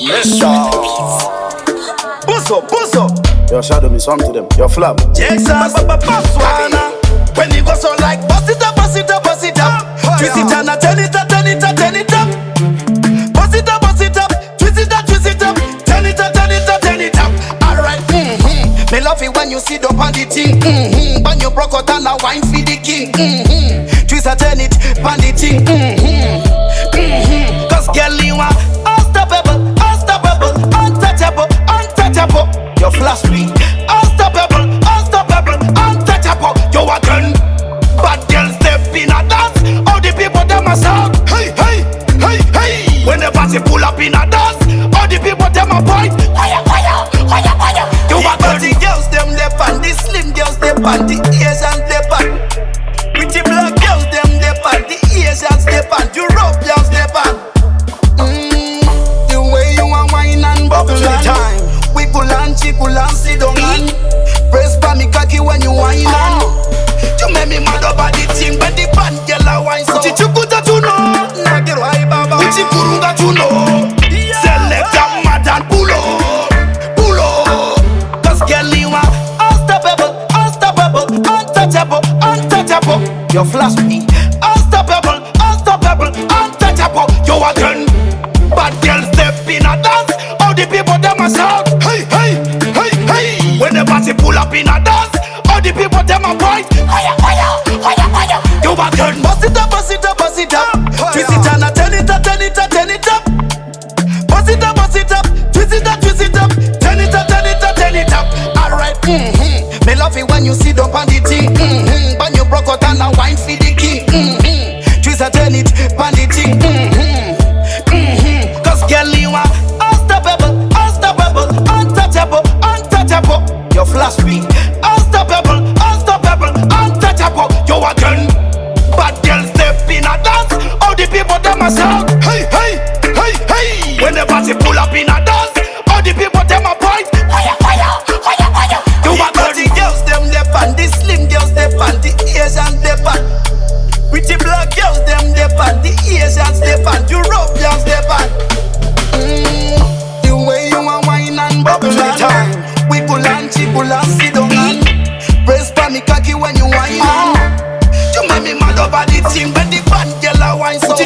Buzz up. Yo, shadow me some to them. Yo, flap. Jesus, Botswana. When you go so like bust it up. Twist it and turn it up. Bust it up. Twist it up. Turn it up. Alright. Me love it when you sit up on the thing. When you broke out and a wine for the king. Twist and turn it on the thing. Cause girl you are unstoppable, untouchable. You flash me, unstoppable, untouchable. You a gun, bad girl step in a dance. All the people them a shout, hey. When the party pull up in a dance, all the people them a point, fire. You a gun. The girls them lep on, the slim girls lep on, the Asians lep on. Pretty black girls them lep on, the Asians lep on, Europeans lep on. The way you a wine and bubble time. Wiggle and chickle and sit down and press pa me cocky when you wine and you make me mad over the thing when the band girl a wine so uchi chukuta tu no nagero ai baba uchi kurunga tu no select a mad and pull up cause girl you are unstoppable, untouchable. You flash me unstoppable, untouchable. You a gun, bad girl step in a dance. All the people them a shout. When the party pull up in a dance, all the people them a point, fire. You a turn, bust it up. Twist it and turn it up. Bust it up. Twist it up. Turn it up. Alright. Me love it when you sit up on the thing. When you broke out and a wine for the king. Twist and turn it on the thing. Cause girl you are unstoppable, untouchable. You flash me, unstoppable, untouchable. You a gun, bad girl step in a dance. All the people them a shout, hey. When the party pull up in a dance, all the people them a point, fire. You a gun. The girls them lep on, the slim girls lep on, the Asians lep on. Pretty black girls them lep on, the Asians lep on, Europeans lep on. The way you a wine and bubble time. Wiggle and chickle and sit down and press pa me cocky when you wine on. You make me mad over the thing when the band girl a wine so